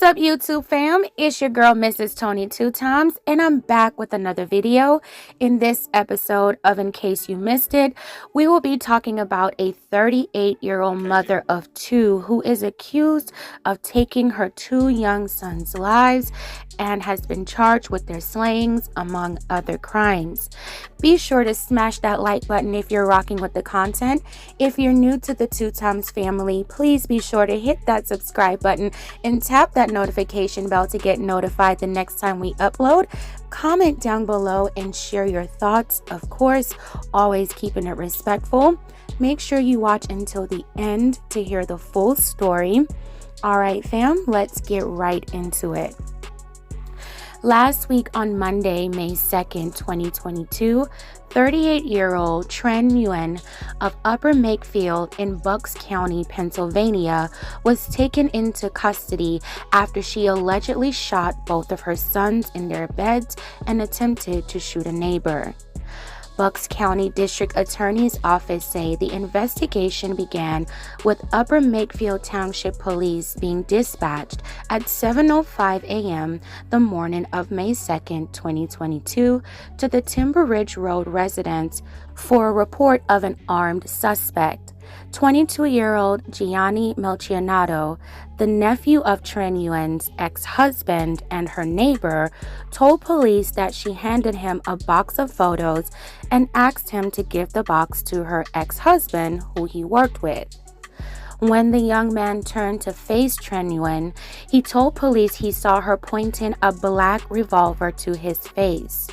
What's up, YouTube fam? It's your girl, Mrs. Tony Two Times, and I'm back with another video. In this episode of In Case You Missed It, we will be talking about a 38-year-old mother of two who is accused of taking her two young sons' lives and has been charged with their slayings, among other crimes. Be sure to smash that like button if you're rocking with the content. If you're new to the Two Times family, please be sure to hit that subscribe button and tap that notification bell to get notified the next time we upload. Comment down below and share your thoughts, of course, always keeping it respectful. Make sure you watch until the end to hear the full story. Alright fam, let's get right into it. Last week on Monday, May 2nd, 2022, 38-year-old Tren Nguyen of Upper Makefield in Bucks County, Pennsylvania, was taken into custody after she allegedly shot both of her sons in their beds and attempted to shoot a neighbor. Bucks County District Attorney's Office say the investigation began with Upper Makefield Township Police being dispatched at 7:05 a.m. the morning of May 2nd, 2022 to the Timber Ridge Road residence for a report of an armed suspect. 22-year-old Gianni Melchionato, the nephew of Tren Nguyen's ex-husband and her neighbor, told police that she handed him a box of photos and asked him to give the box to her ex-husband, who he worked with. When the young man turned to face Tren Nguyen, he told police he saw her pointing a black revolver to his face.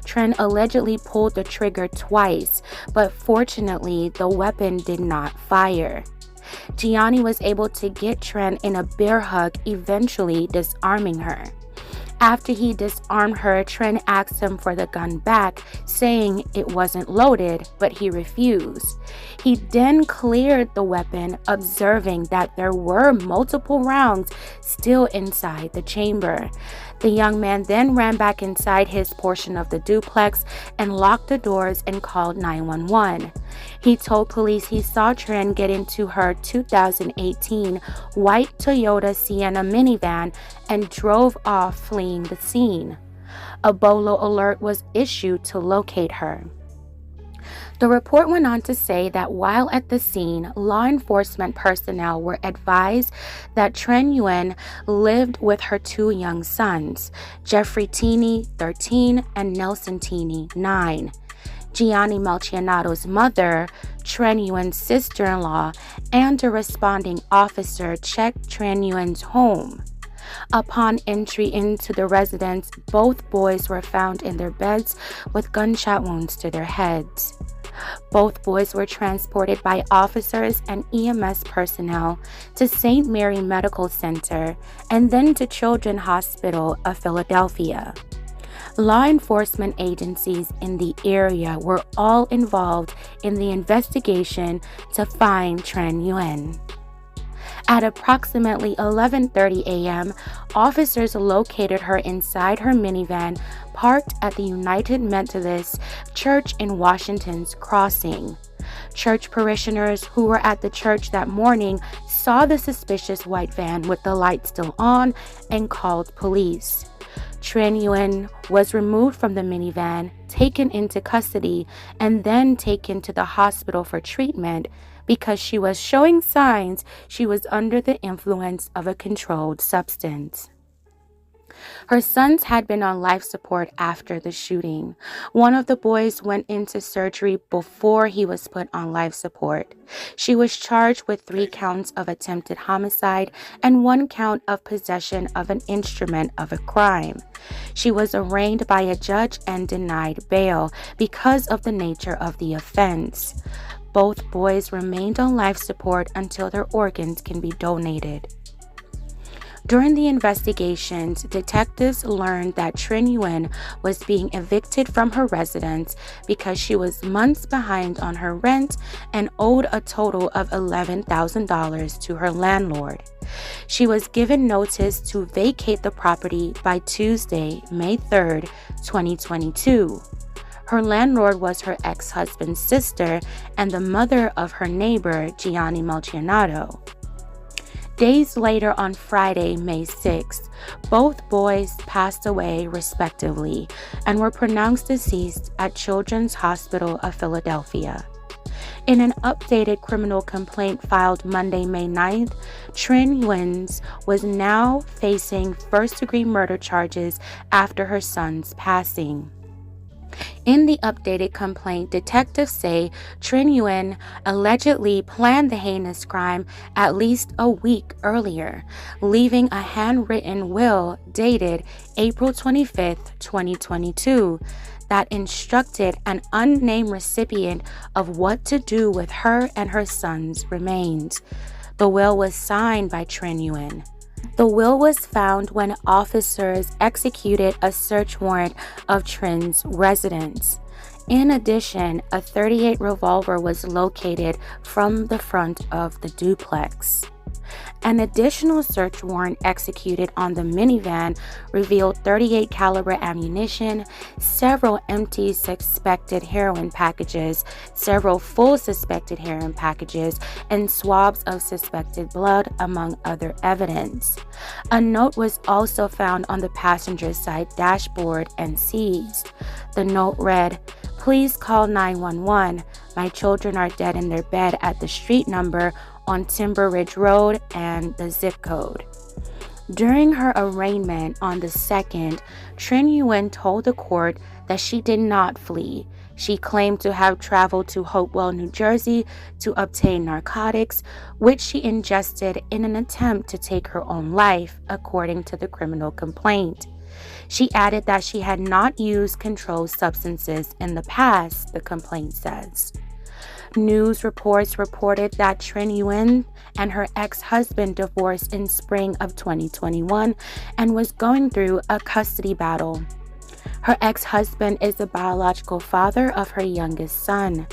Tren allegedly pulled the trigger twice, but fortunately, the weapon did not fire. Gianni was able to get Tren in a bear hug, eventually disarming her. After he disarmed her, Tren asked him for the gun back, saying it wasn't loaded, but he refused. He then cleared the weapon, observing that there were multiple rounds still inside the chamber. The young man then ran back inside his portion of the duplex and locked the doors and called 911. He told police he saw Tren get into her 2018 white Toyota Sienna minivan and drove off, fleeing the scene. A BOLO alert was issued to locate her. The report went on to say that while at the scene, law enforcement personnel were advised that Tren Nguyen lived with her two young sons, Jeffrey Teeny, 13, and Nelson Teeny, 9. Gianni Melchionato's mother, Tren Nguyen's sister-in-law, and a responding officer checked Tren Nguyen's home. Upon entry into the residence, both boys were found in their beds with gunshot wounds to their heads. Both boys were transported by officers and EMS personnel to St. Mary Medical Center and then to Children's Hospital of Philadelphia. Law enforcement agencies in the area were all involved in the investigation to find Tren Nguyen. At approximately 11:30 a.m., officers located her inside her minivan parked at the United Methodist Church in Washington's Crossing. Church parishioners who were at the church that morning saw the suspicious white van with the lights still on and called police. Tren Nguyen was removed from the minivan, taken into custody, and then taken to the hospital for treatment because she was showing signs she was under the influence of a controlled substance. Her sons had been on life support after the shooting. One of the boys went into surgery before he was put on life support. She was charged with 3 counts of attempted homicide and 1 count of possession of an instrument of a crime. She was arraigned by a judge and denied bail because of the nature of the offense. Both boys remained on life support until their organs can be donated. During the investigations, detectives learned that Tren Nguyen was being evicted from her residence because she was months behind on her rent and owed a total of $11,000 to her landlord. She was given notice to vacate the property by Tuesday, May 3rd, 2022. Her landlord was her ex-husband's sister and the mother of her neighbor, Gianni Melchionato. Days later, on Friday, May 6th, both boys passed away respectively and were pronounced deceased at Children's Hospital of Philadelphia. In an updated criminal complaint filed Monday, May 9th, Trin Wins was now facing first-degree murder charges after her son's passing. In the updated complaint, detectives say Trin Yuen allegedly planned the heinous crime at least a week earlier, leaving a handwritten will dated April 25, 2022, that instructed an unnamed recipient of what to do with her and her son's remains. The will was signed by Trin Yuen. The will was found when officers executed a search warrant of Trin's residence. In addition, a .38 revolver was located from the front of the duplex. An additional search warrant executed on the minivan revealed .38 caliber ammunition, several empty suspected heroin packages, several full suspected heroin packages, and swabs of suspected blood, among other evidence. A note was also found on the passenger side dashboard and seized. The note read, "Please call 911. My children are dead in their bed at the street number on Timber Ridge Road and the zip code." During her arraignment on the 2nd, Trin Yuen told the court that she did not flee. She claimed to have traveled to Hopewell, New Jersey to obtain narcotics, which she ingested in an attempt to take her own life, according to the criminal complaint. She added that she had not used controlled substances in the past, the complaint says. News reports reported that Trin Yuen and her ex-husband divorced in spring of 2021 and was going through a custody battle. Her ex-husband is the biological father of her youngest son.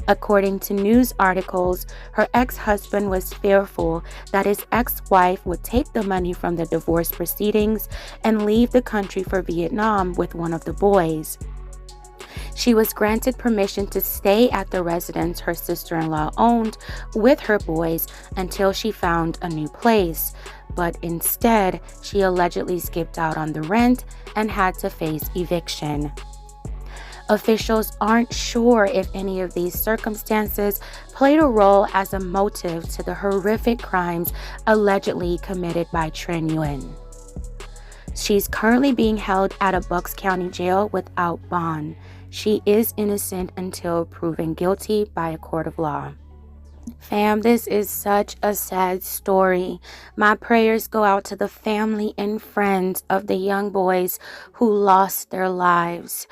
According to news articles, her ex-husband was fearful that his ex-wife would take the money from the divorce proceedings and leave the country for Vietnam with one of the boys. She was granted permission to stay at the residence her sister-in-law owned with her boys until she found a new place, but instead, she allegedly skipped out on the rent and had to face eviction. Officials aren't sure if any of these circumstances played a role as a motive to the horrific crimes allegedly committed by Trin Yuen. She's currently being held at a Bucks County jail without bond. She is innocent until proven guilty by a court of law. Fam, this is such a sad story. My prayers go out to the family and friends of the young boys who lost their lives.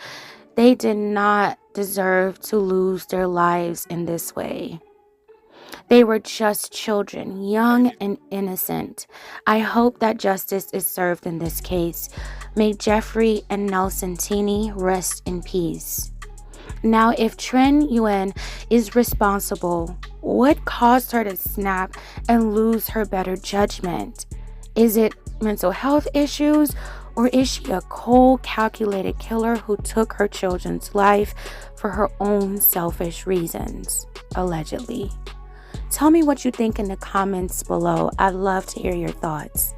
They did not deserve to lose their lives in this way. They were just children, young and innocent. I hope that justice is served in this case. May Jeffrey and Nelson Tini rest in peace. Now, if Trin Yuen is responsible, what caused her to snap and lose her better judgment? Is it mental health issues, or is she a cold, calculated killer who took her children's life for her own selfish reasons, allegedly? Tell me what you think in the comments below. I'd love to hear your thoughts.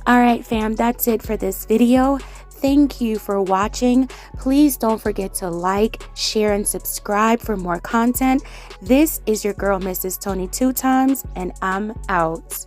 All right, fam, that's it for this video. Thank you for watching. Please don't forget to like, share, and subscribe for more content. This is your girl, Mrs. Tony 2 Times, and I'm out.